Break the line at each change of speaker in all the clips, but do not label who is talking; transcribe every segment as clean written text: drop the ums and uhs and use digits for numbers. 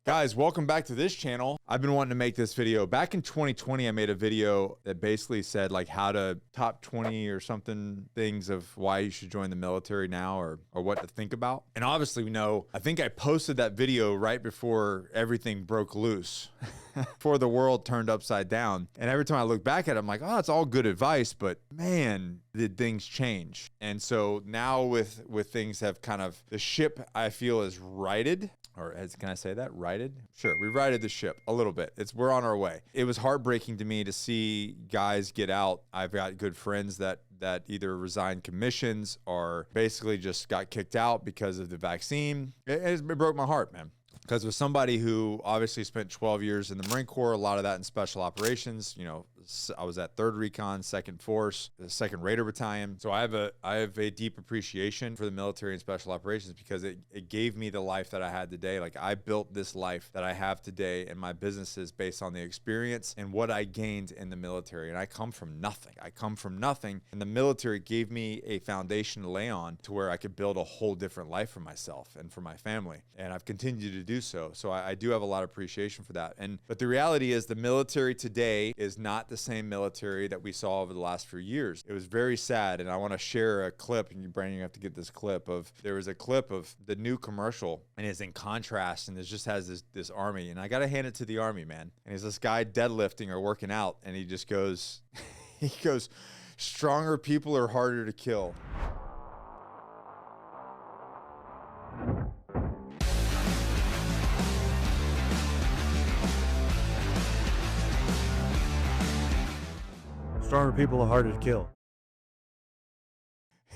Guys, welcome back to this channel. I've been wanting to make this video. Back in 2020, I made a video that basically said like how to top 20 or something things of why you should join the military now or what to think about. And obviously we know, I think I posted that video right before everything broke loose, before the world turned upside down. And every time I look back at it, I'm like, oh, it's all good advice, but man, did things change. And so now with things have kind of, the ship I feel is righted. Or can I say that? Righted? Sure, we righted the ship a little bit. We're on our way. It was heartbreaking to me to see guys get out. I've got good friends that either resigned commissions or basically just got kicked out because of the vaccine. It broke my heart, man. Because with somebody who obviously spent 12 years in the Marine Corps, a lot of that in special operations, you know, I was at 3rd Recon, 2nd Force, the 2nd Raider Battalion. So I have a deep appreciation for the military and special operations because it gave me the life that I had today. Like I built this life that I have today and my businesses based on the experience and what I gained in the military. And I come from nothing. And the military gave me a foundation to lay on to where I could build a whole different life for myself and for my family. And I've continued to do so. So I do have a lot of appreciation for that. But the reality is the military today is not the same military that we saw over the last few years. It was very sad. And I want to share a clip, and Brandon, you have to get this clip there was a clip of the new commercial and it's in contrast and it just has this army. And I got to hand it to the army, man. And it's this guy deadlifting or working out. And he just goes, stronger people are harder to kill.
Stronger people are harder to kill.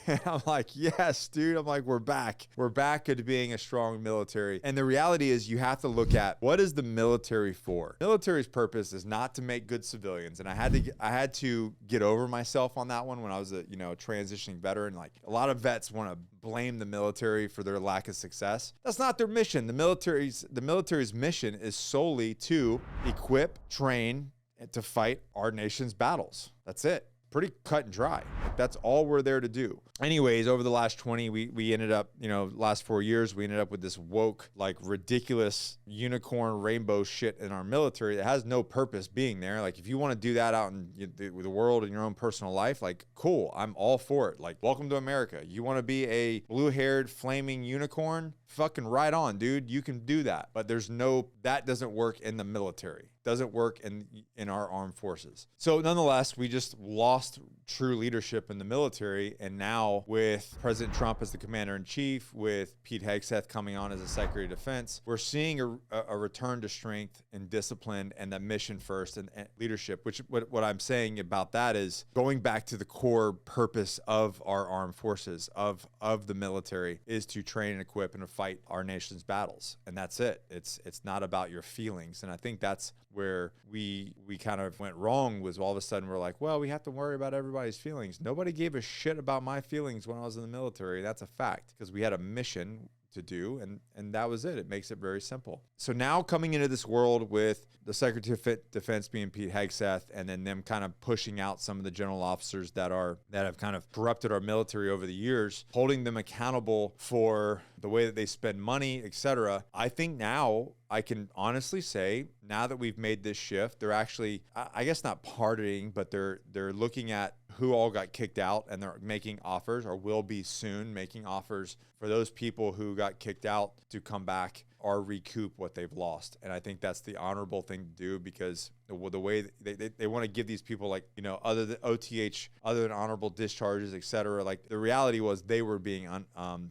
And I'm like, yes, dude. I'm like, we're back. We're back to being a strong military. And the reality is you have to look at what is the military for? Military's purpose is not to make good civilians. And I had to get over myself on that one when I was a transitioning veteran. Like a lot of vets want to blame the military for their lack of success. That's not their mission. The military's mission is solely to equip, train, and to fight our nation's battles. That's it. Pretty cut and dry. Like, that's all we're there to do. Anyways, over the last 20, we ended up, last 4 years, we ended up with this woke, like ridiculous unicorn rainbow shit in our military that has no purpose being there. Like if you want to do that out in the world in your own personal life, like cool, I'm all for it. Like welcome to America. You want to be a blue-haired flaming unicorn? Fucking right on, dude. You can do that. But that doesn't work in the military. Doesn't work in our armed forces. So nonetheless, we just lost true leadership in the military. And now with President Trump as the commander-in-chief, with Pete Hegseth coming on as a Secretary of Defense, we're seeing a return to strength and discipline and that mission first and leadership, which what I'm saying about that is going back to the core purpose of our armed forces, of the military, is to train and equip and to fight our nation's battles. And that's it. It's not about your feelings. And I think that's where we kind of went wrong, was all of a sudden we're like, well, we have to worry about everybody's feelings. Nobody gave a shit about my feelings when I was in the military. That's a fact, because we had a mission to do, and that was it. It makes it very simple. So now coming into this world with the Secretary of Defense being Pete Hegseth, and then them kind of pushing out some of the general officers that have kind of corrupted our military over the years, holding them accountable for the way that they spend money, etc. I think now I can honestly say, now that we've made this shift, they're actually, I guess not pardoning, but they're looking at who all got kicked out, and they're making offers, or will be soon making offers for those people who got kicked out to come back or recoup what they've lost. And I think that's the honorable thing to do, because the way they want to give these people, like, other than OTH, other than honorable discharges, etc. Like the reality was they were being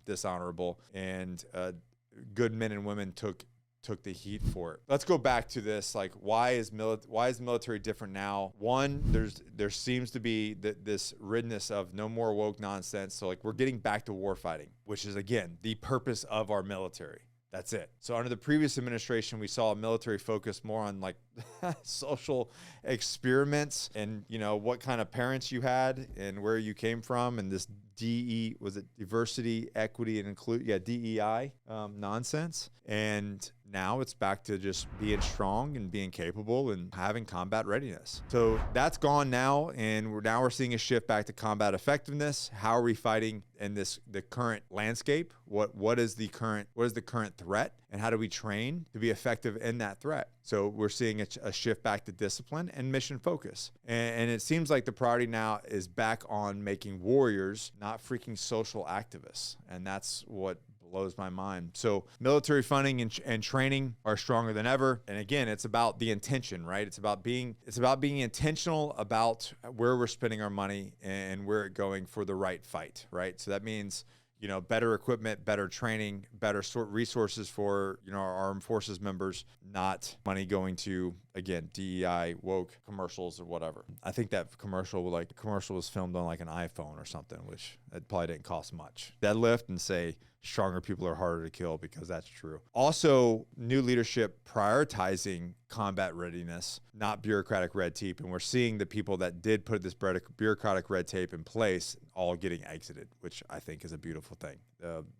dishonorable, and good men and women took the heat for it. Let's go back to this. Like, why is the military different now? One, there seems to be this readiness of no more woke nonsense. So like we're getting back to war fighting, which is again the purpose of our military. That's it. So under the previous administration, we saw a military focus more on like social experiments and, what kind of parents you had and where you came from, and this diversity, equity, and DEI nonsense. And now it's back to just being strong and being capable and having combat readiness. So that's gone now, and we're seeing a shift back to combat effectiveness. How are we fighting in the current landscape? What is the current threat, and how do we train to be effective in that threat? So we're seeing a shift back to discipline and mission focus. And it seems like the priority now is back on making warriors, not freaking social activists. And that's what blows my mind. So military funding and training are stronger than ever. And again, it's about the intention, right? It's about being intentional about where we're spending our money and where it's going for the right fight, right? So that means, better equipment, better training, better resources for, our armed forces members, not money going to, again, DEI, woke commercials or whatever. I think that commercial was filmed on like an iPhone or something, which it probably didn't cost much. Deadlift and say stronger people are harder to kill, because that's true. Also, new leadership prioritizing combat readiness, not bureaucratic red tape. And we're seeing the people that did put this bureaucratic red tape in place all getting exited, which I think is a beautiful thing,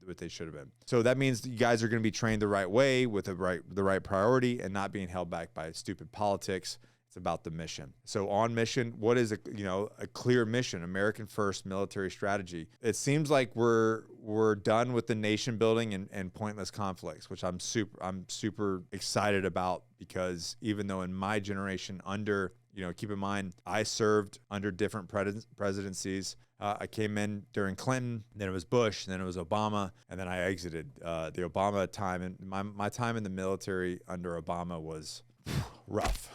what they should have been. So that means you guys are going to be trained the right way with the right priority and not being held back by stupid politics. It's about the mission. So on mission, what is a clear mission? American first military strategy. It seems like we're done with the nation building and pointless conflicts, which I'm super excited about, because even though in my generation keep in mind, I served under different presidencies. I came in during Clinton, then it was Bush, then it was Obama, and then I exited the Obama time. And my time in the military under Obama was rough.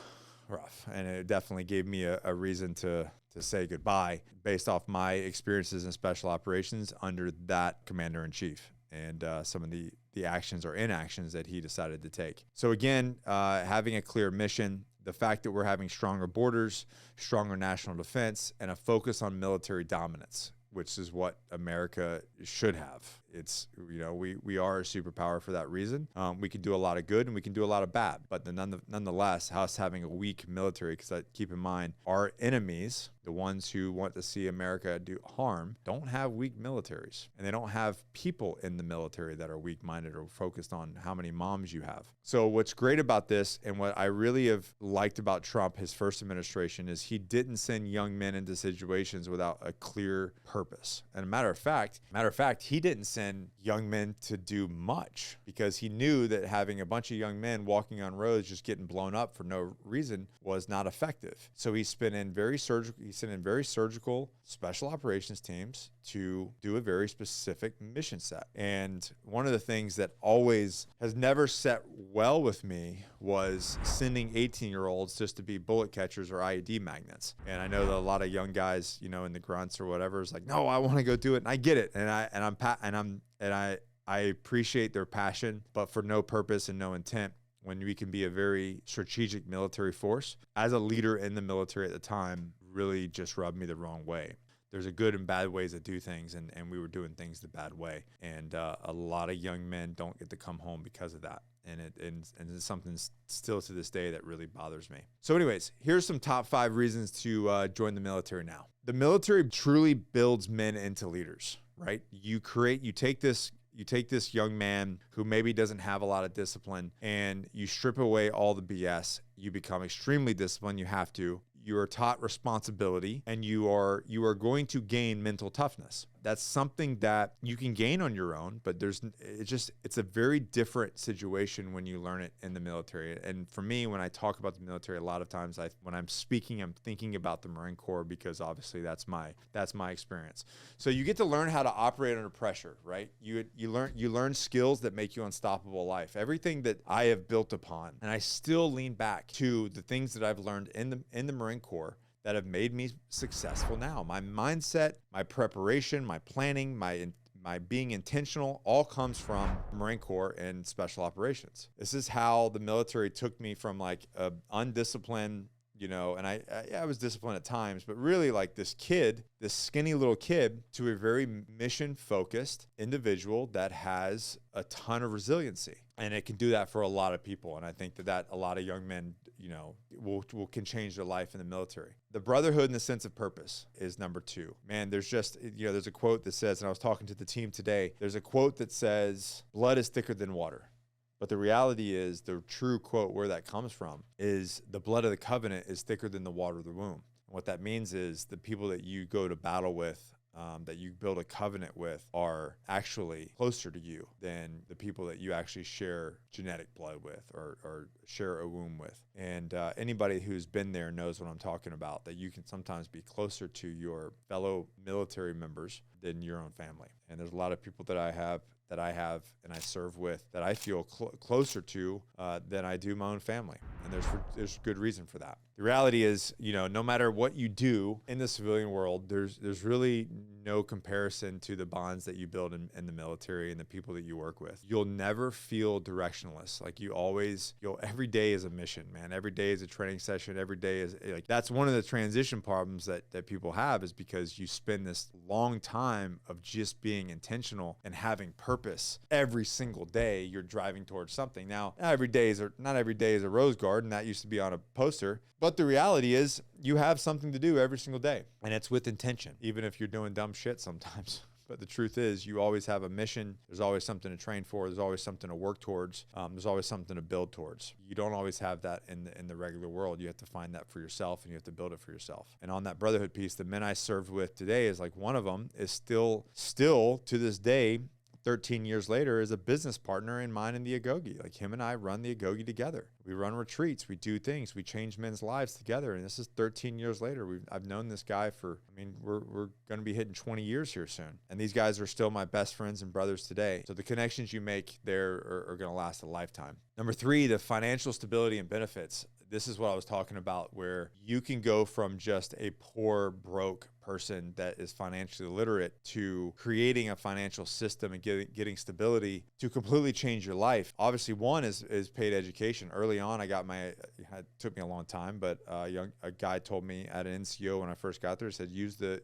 And it definitely gave me a reason to say goodbye based off my experiences in special operations under that commander-in-chief and some of the actions or inactions that he decided to take. So again, having a clear mission, the fact that we're having stronger borders, stronger national defense, and a focus on military dominance, which is what America should have. It's, we are a superpower for that reason. We can do a lot of good and we can do a lot of bad, but nonetheless, us having a weak military, because keep in mind, our enemies, the ones who want to see America do harm, don't have weak militaries, and they don't have people in the military that are weak-minded or focused on how many moms you have. So what's great about this, and what I really have liked about Trump, his first administration, is he didn't send young men into situations without a clear purpose. And matter of fact, he didn't send young men to do much, because he knew that having a bunch of young men walking on roads just getting blown up for no reason was not effective. So he sent in very surgical special operations teams to do a very specific mission set. And one of the things that always has never set well with me was sending 18-year-olds just to be bullet catchers or IED magnets. And I know that a lot of young guys, in the grunts or whatever, is like, no, I want to go do it, and I get it, and I appreciate their passion, but for no purpose and no intent. When we can be a very strategic military force, as a leader in the military at the time, really just rubbed me the wrong way. There's a good and bad ways to do things, and we were doing things the bad way. And a lot of young men don't get to come home because of that. And it's something still to this day that really bothers me. So anyways, here's some top 5 reasons to join the military now. The military truly builds men into leaders, right? You take this young man who maybe doesn't have a lot of discipline, and you strip away all the BS. You become extremely disciplined. You have to. You are taught responsibility, and you are going to gain mental toughness. That's something that you can gain on your own, but it's a very different situation when you learn it in the military. And for me, when I talk about the military, a lot of times when I'm speaking, I'm thinking about the Marine Corps, because obviously that's my experience. So you get to learn how to operate under pressure, right? You learn skills that make you unstoppable in life. Everything that I have built upon, and I still lean back to the things that I've learned in the Marine Corps that have made me successful now. My mindset, my preparation, my planning, my being intentional, all comes from Marine Corps and special operations. This is how the military took me from like a undisciplined, and I was disciplined at times, but really like this skinny little kid, to a very mission-focused individual that has a ton of resiliency. And it can do that for a lot of people. And I think that a lot of young men, can change their life in the military. The brotherhood and the sense of purpose is number 2. Man, there's a quote that says, and I was talking to the team today, there's a quote that says, blood is thicker than water. But the reality is, the true quote where that comes from is the blood of the covenant is thicker than the water of the womb. And what that means is the people that you go to battle with, that you build a covenant with, are actually closer to you than the people that you actually share genetic blood with or share a womb with. And anybody who's been there knows what I'm talking about, that you can sometimes be closer to your fellow military members than your own family. And there's a lot of people that I have and I serve with that I feel closer to than I do my own family. And there's good reason for that. The reality is, no matter what you do in the civilian world, there's really no comparison to the bonds that you build in the military and the people that you work with. You'll never feel directionless. Like every day is a mission, man. Every day is a training session. Every day is that's one of the transition problems that people have, is because you spend this long time of just being intentional and having purpose. Every single day you're driving towards something. Now, not every day is a rose garden. That used to be on a poster. But the reality is you have something to do every single day, and it's with intention, even if you're doing dumb shit sometimes. But the truth is, you always have a mission. There's always something to train for. There's always something to work towards. There's always something to build towards. You don't always have that in the regular world. You have to find that for yourself, and you have to build it for yourself. And on that brotherhood piece, the men I served with today is like, one of them is still to this day, 13 years later, is a business partner in mine in the Agoge. Like, him and I run the Agoge together. We run retreats. We do things. We change men's lives together. And this is 13 years later. I've known this guy for, we're going to be hitting 20 years here soon. And these guys are still my best friends and brothers today. So the connections you make there are going to last a lifetime. Number 3, the financial stability and benefits. This is what I was talking about, where you can go from just a poor, broke person that is financially illiterate to creating a financial system and getting stability to completely change your life. Obviously, one is paid education. Early on, it took me a long time, but a guy told me at an NCO when I first got there, said, use the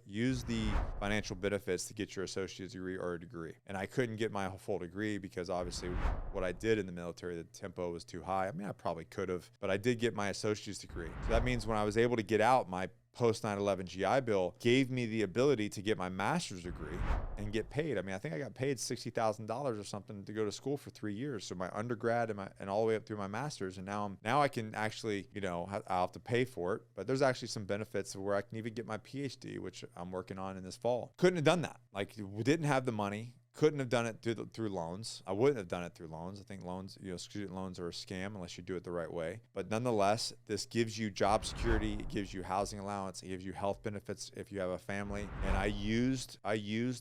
financial benefits to get your associate's degree or a degree. And I couldn't get my full degree because obviously what I did in the military, the tempo was too high. I probably could have, but I did get my associate's degree. So that means when I was able to get out, my post 9/11 GI Bill gave me the ability to get my master's degree and get paid. I think I got paid $60,000 or something to go to school for 3 years. So my undergrad and all the way up through my master's. And now I can actually, I'll have to pay for it, but there's actually some benefits where I can even get my PhD, which I'm working on in this fall. Couldn't have done that. We didn't have the money. Couldn't have done it through loans. I wouldn't have done it through loans. I think loans, student loans are a scam unless you do it the right way. But nonetheless, this gives you job security. It gives you housing allowance. It gives you health benefits if you have a family. And I used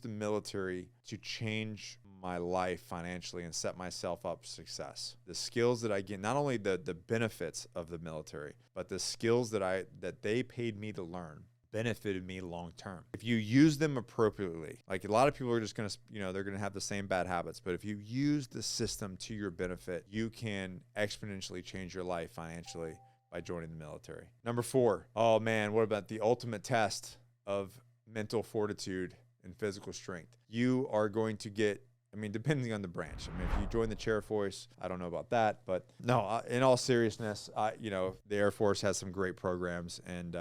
the military to change my life financially and set myself up for success. The skills that I get, not only the benefits of the military, but the skills that they paid me to learn, benefited me long term. If you use them appropriately, like a lot of people are just going to, they're going to have the same bad habits, but if you use the system to your benefit, you can exponentially change your life financially by joining the military. Number 4, oh man, what about the ultimate test of mental fortitude and physical strength? You are going to get, depending on the branch. If you join the chair force, I don't know about that, but no, in all seriousness, the Air Force has some great programs and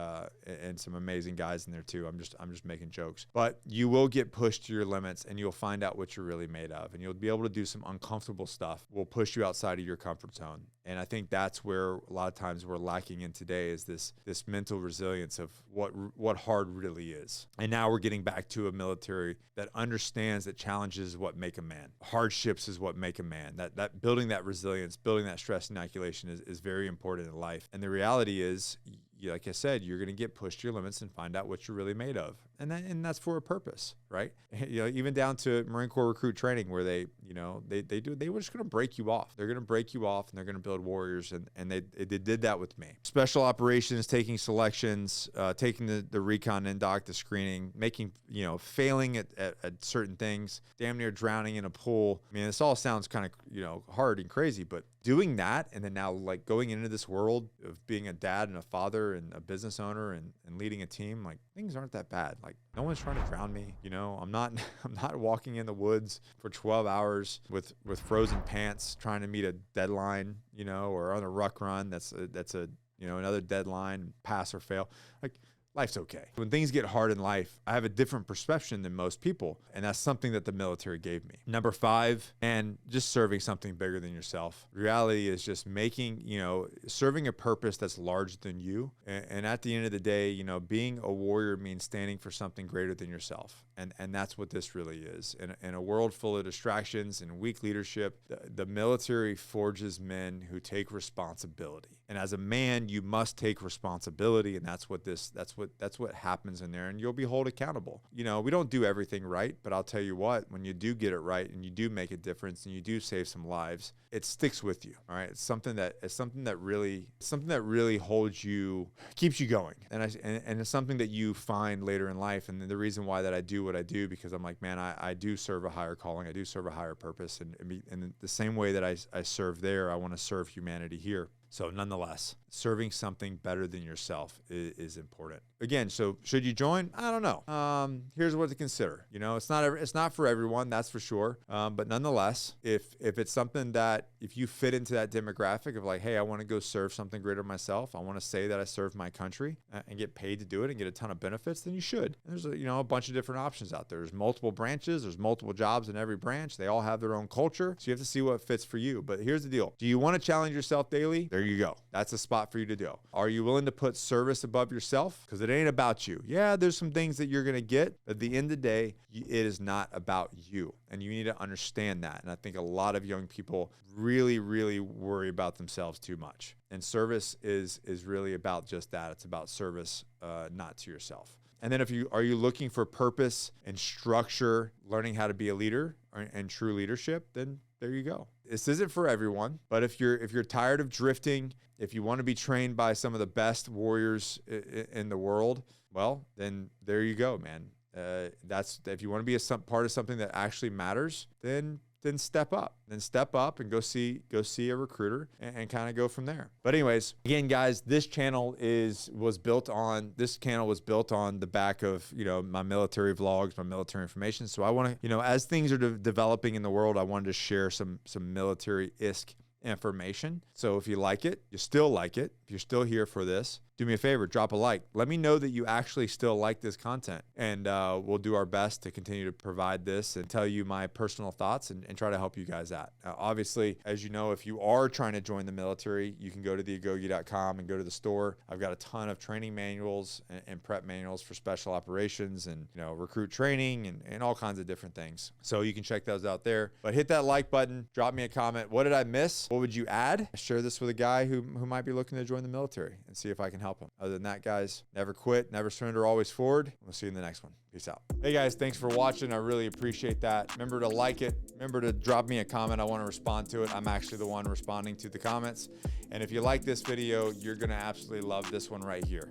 some amazing guys in there too. I'm just making jokes, but you will get pushed to your limits and you'll find out what you're really made of, and you'll be able to do some uncomfortable stuff. Will push you outside of your comfort zone. And I think that's where a lot of times we're lacking in today, is this mental resilience of what hard really is. And now we're getting back to a military that understands that challenges is what make a man. Hardships is what make a man. That building that resilience, building that stress inoculation is very important in life. And the reality is, like I said, you're going to get pushed to your limits and find out what you're really made of. And that's for a purpose, right? Even down to Marine Corps recruit training, where they were just going to break you off. They're going to break you off and they're going to build warriors. And they did that with me. Special operations, taking selections, taking the recon indoc, the screening, making, failing at certain things, damn near drowning in a pool. This all sounds kind of, hard and crazy, but doing that, and then now going into this world of being a dad and a father and a business owner and leading a team, things aren't that bad. No one's trying to drown me. I'm not walking in the woods for 12 hours with frozen pants trying to meet a deadline, or on a ruck run that's another deadline, pass or fail. life's okay. When things get hard in life, I have a different perception than most people. And that's something that the military gave me. Number 5, and just serving something bigger than yourself. Reality is just making, serving a purpose that's larger than you. And at the end of the day, being a warrior means standing for something greater than yourself. And that's what this really is. In a world full of distractions and weak leadership, the military forges men who take responsibility. And as a man, you must take responsibility. And that's what happens in there. And you'll be held accountable. We don't do everything right, but I'll tell you what, when you do get it right and you do make a difference and you do save some lives, it sticks with you. All right. It's something that really holds you, keeps you going. And it's something that you find later in life. And the reason why that I do what I do, because I'm like, man, I do serve a higher calling. I do serve a higher purpose. And the same way that I serve there, I want to serve humanity here. So nonetheless, serving something better than yourself is important. Again, so should you join? I don't know. Here's what to consider. It's not for everyone, that's for sure. But nonetheless, if it's something that, if you fit into that demographic of like, hey, I want to go serve something greater myself, I want to say that I serve my country and get paid to do it and get a ton of benefits, then you should. There's a bunch of different options out there. There's multiple branches. There's multiple jobs in every branch. They all have their own culture. So you have to see what fits for you. But here's the deal. Do you want to challenge yourself daily? There you go. That's a spot for you to do. Are you willing to put service above yourself? Because it ain't about you. Yeah, there's some things that you're going to get. But at the end of the day, it is not about you. And you need to understand that. And I think a lot of young people really, really worry about themselves too much. And service is really about just that. It's about service, not to yourself. And then are you looking for purpose and structure, learning how to be a leader and true leadership, then there you go. This isn't for everyone, but if you're tired of drifting, if you want to be trained by some of the best warriors in the world, well, then there you go, man. If you want to be part of something that actually matters, then step up. Then step up and go see a recruiter and kind of go from there. But anyways, again, guys, this channel was built on the back of, my military vlogs, my military information. So I want to, as things are developing in the world, I wanted to share some military-esque information. So if you like it, you still like it, if you're still here for this, do me a favor, drop a like. Let me know that you actually still like this content, and we'll do our best to continue to provide this and tell you my personal thoughts and try to help you guys out. Now, obviously, as you know, if you are trying to join the military, you can go to theagoge.com and go to the store. I've got a ton of training manuals and prep manuals for special operations and recruit training and all kinds of different things. So you can check those out there. But hit that like button, drop me a comment. What did I miss? What would you add? Share this with a guy who might be looking to join the military and see if I can help him. Other than that, guys, never quit, never surrender, always forward. We'll see you in the next one. Peace out. Hey guys, thanks for watching. I really appreciate that. Remember to like it. Remember to drop me a comment. I want to respond to it. I'm actually the one responding to the comments. And if you like this video, you're going to absolutely love this one right here.